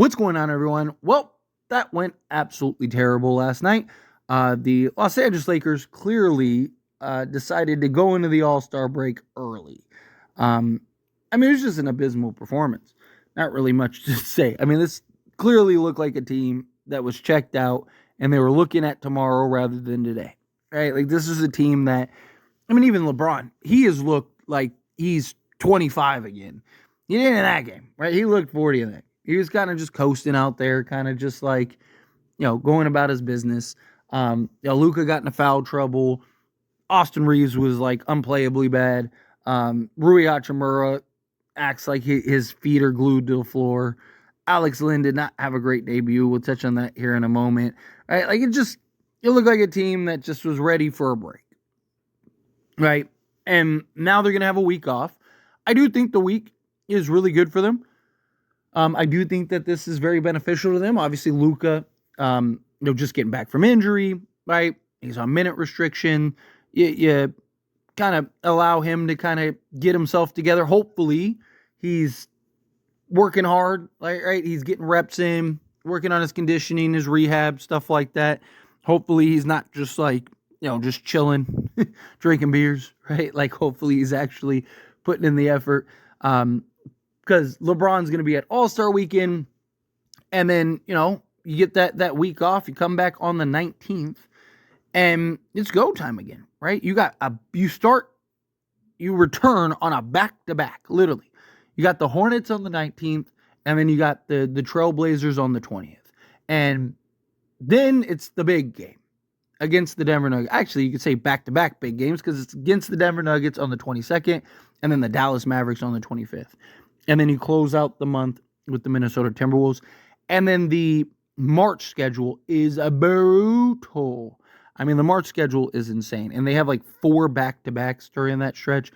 What's going on, everyone? Well, that went absolutely terrible last night. The Los Angeles Lakers clearly decided to go into the All-Star break early. It was just an abysmal performance. Not really much to say. This clearly looked like a team that was checked out, and they were looking at tomorrow rather than today. Right? Like, this is a team that, even LeBron, he has looked like he's 25 again. He didn't in that game, right? He looked 40 in that. He was kind of just coasting out there, kind of just like, going about his business. Luka got into foul trouble. Austin Reeves was like unplayably bad. Rui Hachimura acts like his feet are glued to the floor. Alex Len did not have a great debut. We'll touch on that here in a moment. Right? Like it looked like a team that just was ready for a break. Right? And now they're going to have a week off. I do think the week is really good for them. I do think that this is very beneficial to them. Obviously, Luka, just getting back from injury, right? He's on minute restriction. You kind of allow him to kind of get himself together. Hopefully, he's working hard, right? He's getting reps in, working on his conditioning, his rehab, stuff like that. Hopefully, he's not just like, just chilling, drinking beers, right? Like, hopefully, he's actually putting in the effort. Because LeBron's going to be at All-Star Weekend, and then, you get that week off, you come back on the 19th, and it's go time again, right? You return on a back-to-back, literally. You got the Hornets on the 19th, and then you got the Trailblazers on the 20th. And then it's the big game against the Denver Nuggets. Actually, you could say back-to-back big games, because it's against the Denver Nuggets on the 22nd, and then the Dallas Mavericks on the 25th. And then you close out the month with the Minnesota Timberwolves. And then the March schedule is brutal. The March schedule is insane. And they have like 4 back-to-backs during that stretch.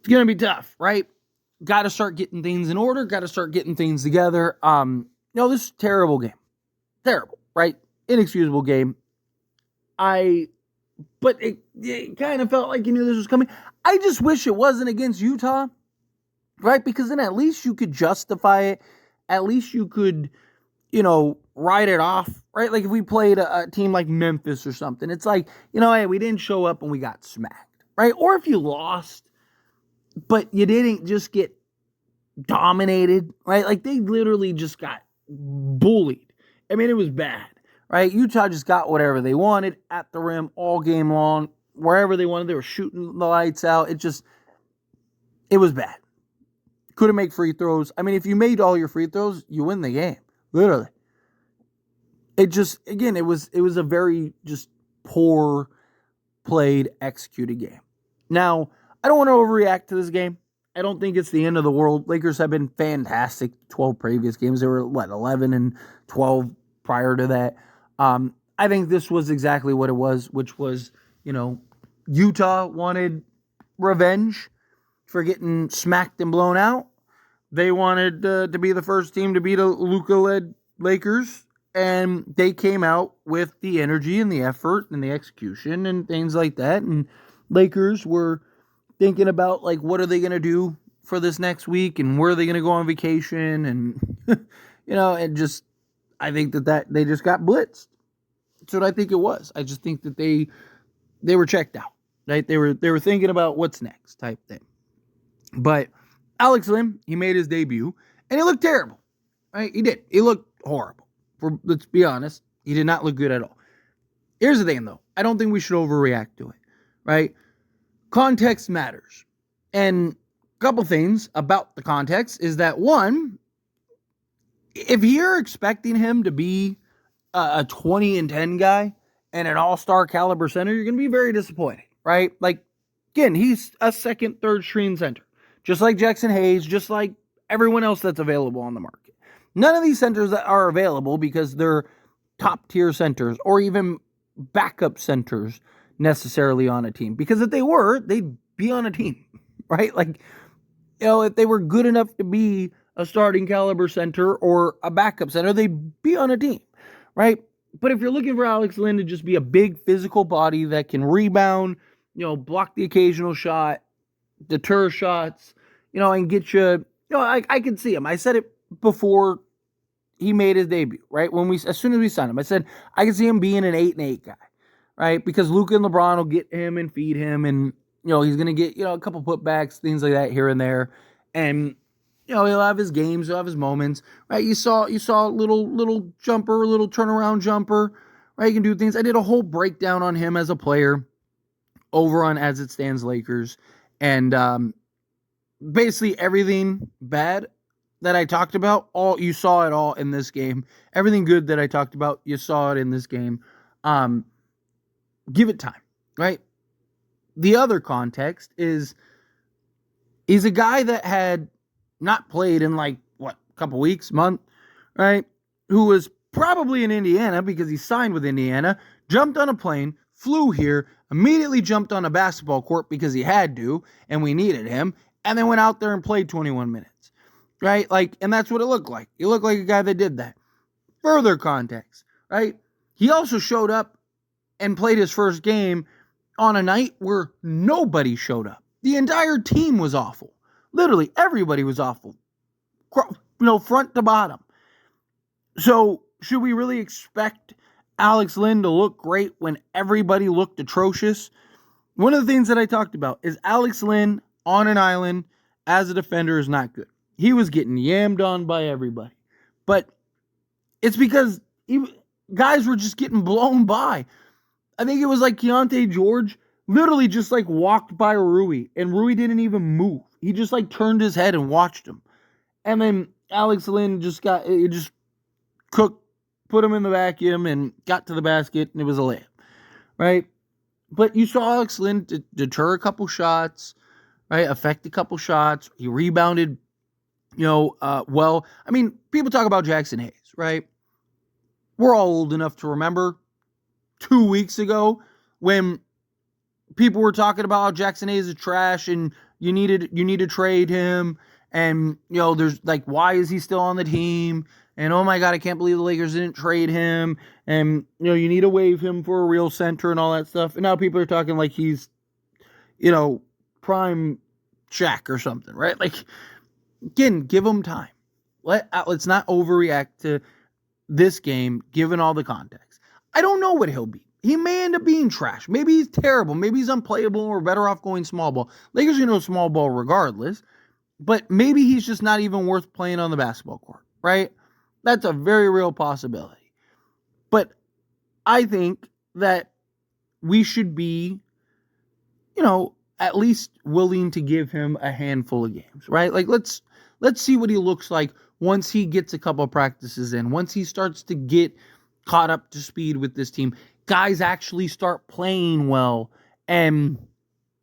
It's going to be tough, right? Got to start getting things in order. Got to start getting things together. This is a terrible game. Terrible, right? Inexcusable game. But it kind of felt like you knew this was coming. I just wish it wasn't against Utah. Right? Because then at least you could justify it. At least you could, write it off. Right? Like if we played a team like Memphis or something. It's like, hey, we didn't show up and we got smacked. Right? Or if you lost, but you didn't just get dominated. Right? Like they literally just got bullied. It was bad. Right? Utah just got whatever they wanted at the rim all game long. Wherever they wanted, they were shooting the lights out. It was bad. Couldn't make free throws. If you made all your free throws, you win the game. Literally. It was a very just poor played, executed game. Now, I don't want to overreact to this game. I don't think it's the end of the world. Lakers have been fantastic 12 previous games. They were, 11 and 12 prior to that. I think this was exactly what it was, which was, Utah wanted revenge for getting smacked and blown out. They wanted to be the first team to beat a Luka-led Lakers, and they came out with the energy and the effort and the execution and things like that. And Lakers were thinking about, what are they going to do for this next week, and where are they going to go on vacation, and, I think that they just got blitzed. That's what I think it was. I just think that they were checked out, right? They were thinking about what's next type thing. But Alex Len, he made his debut, and he looked terrible, right? He did. He looked horrible. Let's be honest. He did not look good at all. Here's the thing, though. I don't think we should overreact to it, right? Context matters. And a couple things about the context is that, one, if you're expecting him to be a 20-10 guy and an all-star caliber center, you're going to be very disappointed, right? Again, he's a second, third string center. Just like Jackson Hayes, just like everyone else that's available on the market. None of these centers that are available because they're top-tier centers or even backup centers necessarily on a team. Because if they were, they'd be on a team, right? If they were good enough to be a starting caliber center or a backup center, they'd be on a team, right? But if you're looking for Alex Len to just be a big physical body that can rebound, block the occasional shot, deter shots, and get you, I can see him. I said it before he made his debut, right? As soon as we signed him, I said I could see him being an 8-8 guy, right? Because Luka and LeBron will get him and feed him, and he's gonna get a couple putbacks, things like that here and there, and he'll have his games, he'll have his moments, right? You saw a little jumper, a little turnaround jumper, right? He can do things. I did a whole breakdown on him as a player over on As It Stands Lakers, and basically everything bad that I talked about, you saw it all in this game. Everything good that I talked about, you saw it in this game. Give it time, right? The other context is he's a guy that had not played in a couple weeks, month, right? Who was probably in Indiana because he signed with Indiana, jumped on a plane, flew here, immediately jumped on a basketball court because he had to, and we needed him, and then went out there and played 21 minutes, right? And that's what it looked like. He looked like a guy that did that. Further context, right? He also showed up and played his first game on a night where nobody showed up. The entire team was awful. Literally, everybody was awful. Front to bottom. So, should we really expect Alex Len to look great when everybody looked atrocious? One of the things that I talked about is Alex Len on an island as a defender is not good. He was getting yammed on by everybody. But it's because guys were just getting blown by. I think it was Keontae George literally just walked by Rui, and Rui didn't even move. He just turned his head and watched him. And then Alex Len just put him in the vacuum and got to the basket, and it was a layup, right? But you saw Alex Len deter a couple shots, right? Affect a couple shots. He rebounded, well. I mean, people talk about Jackson Hayes, right? We're all old enough to remember 2 weeks ago when people were talking about how Jackson Hayes is trash and you need to trade him, and there's why is he still on the team? And oh my God, I can't believe the Lakers didn't trade him, and you need to waive him for a real center and all that stuff. And now people are talking like he's prime Shaq or something, right? Again, give him time. Let's not overreact to this game given all the context. I don't know what he'll be. He may end up being trash. Maybe he's terrible. Maybe he's unplayable. We're better off going small ball. Lakers are going to go small ball regardless. But maybe he's just not even worth playing on the basketball court, right? That's a very real possibility. But I think that we should be, at least willing to give him a handful of games, right? Let's see what he looks like once he gets a couple of practices in, once he starts to get caught up to speed with this team. Guys actually start playing well and,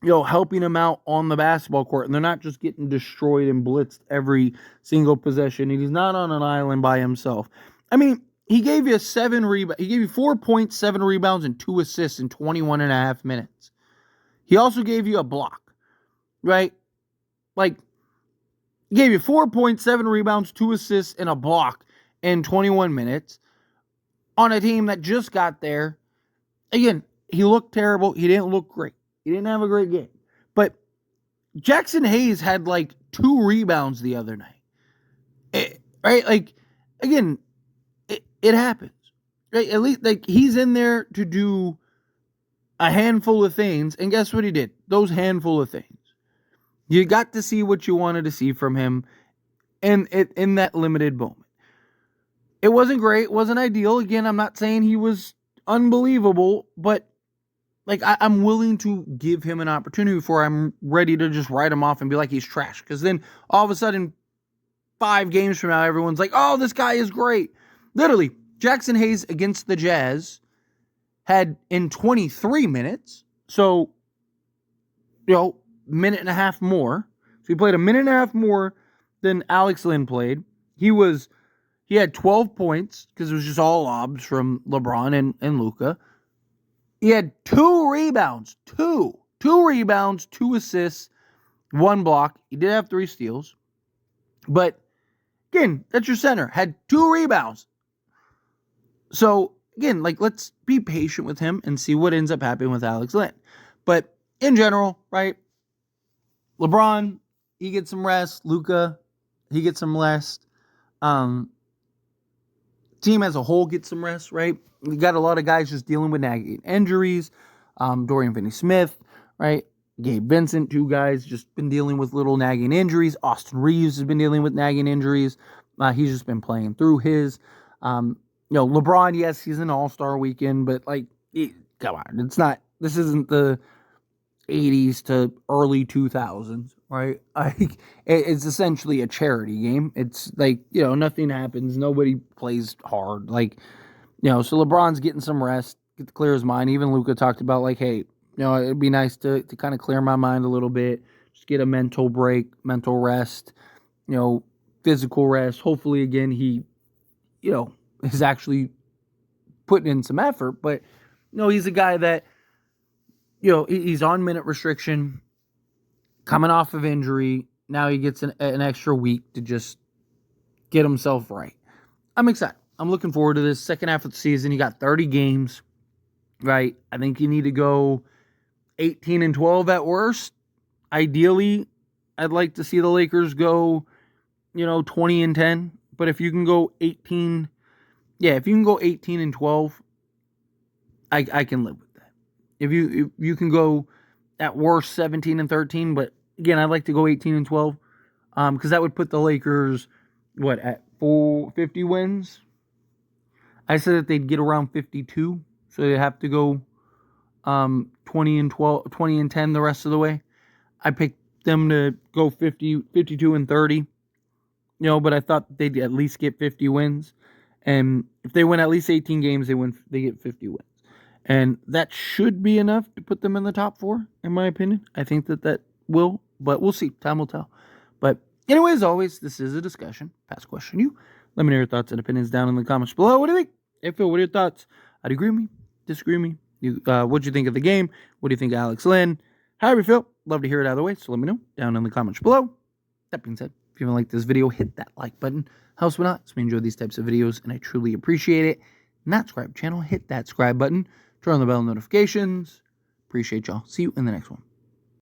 helping him out on the basketball court. And they're not just getting destroyed and blitzed every single possession. And he's not on an island by himself. I mean, he gave you 4 points, 7 rebounds, and 2 assists in 21 and a half minutes. He also gave you a block, right? He gave you 4 points, 7 rebounds, 2 assists, and a block in 21 minutes on a team that just got there. Again, he looked terrible. He didn't look great. He didn't have a great game. But Jackson Hayes had 2 rebounds the other night. Right? Again, it happens. Right? At least he's in there to do a handful of things. And guess what he did? Those handful of things. You got to see what you wanted to see from him in that limited moment. It wasn't great. It wasn't ideal. Again, I'm not saying he was unbelievable, but I'm willing to give him an opportunity before I'm ready to just write him off and be like he's trash. Because then all of a sudden, 5 games from now, everyone's like, oh, this guy is great. Literally, Jackson Hayes against the Jazz had in 23 minutes, so, minute and a half more. So he played a minute and a half more than Alex Len played. He had 12 points because it was just all lobs from LeBron and Luka. He had 2 rebounds, 2 rebounds, 2 assists, 1 block. He did have 3 steals. But again, that's your center. Had 2 rebounds. So again, let's be patient with him and see what ends up happening with Alex Len. But in general, right? LeBron, he gets some rest. Luka, he gets some rest. team as a whole gets some rest, right? We got a lot of guys just dealing with nagging injuries. Dorian Finney-Smith, right? Gabe Vincent, 2 guys just been dealing with little nagging injuries. Austin Reeves has been dealing with nagging injuries. He's just been playing through his. LeBron, yes, he's an all-star weekend, but come on, this isn't the 80s to early 2000s, right? It's essentially a charity game. It's nothing happens. Nobody plays hard. So LeBron's getting some rest, get to clear his mind. Even Luka talked about hey, it'd be nice to kind of clear my mind a little bit, just get a mental break, mental rest, physical rest. Hopefully, again, he, is actually putting in some effort. But, he's a guy that, he's on minute restriction, coming off of injury. Now he gets an extra week to just get himself right. I'm excited. I'm looking forward to this second half of the season. You got 30 games, right? I think you need to go 18-12 at worst. Ideally, I'd like to see the Lakers go, 20-10. But if you can go 18, if you can go 18-12, I can live with that. If you can go at worst 17-13, but again, I'd like to go 18-12, because that would put the Lakers at 50 wins. I said that they'd get around 52, so they'd have to go 20-12, 20-10 the rest of the way. I picked them to go 52-30, but I thought they'd at least get 50 wins. And if they win at least 18 games, they get 50 wins. And that should be enough to put them in the top 4, in my opinion. I think that will, but we'll see. Time will tell. But anyway, as always, this is a discussion. Past question you. Let me know your thoughts and opinions down in the comments below. What do you think? Hey, Phil, what are your thoughts? Do you agree with me? Disagree with me? What do you think of the game? What do you think of Alex Len? However you feel, love to hear it either way. So let me know down in the comments below. That being said, if you like this video, hit that like button. Helps me not. So we enjoy these types of videos, and I truly appreciate it. Not subscribe channel, hit that subscribe button. Turn on the bell notifications. Appreciate y'all. See you in the next one.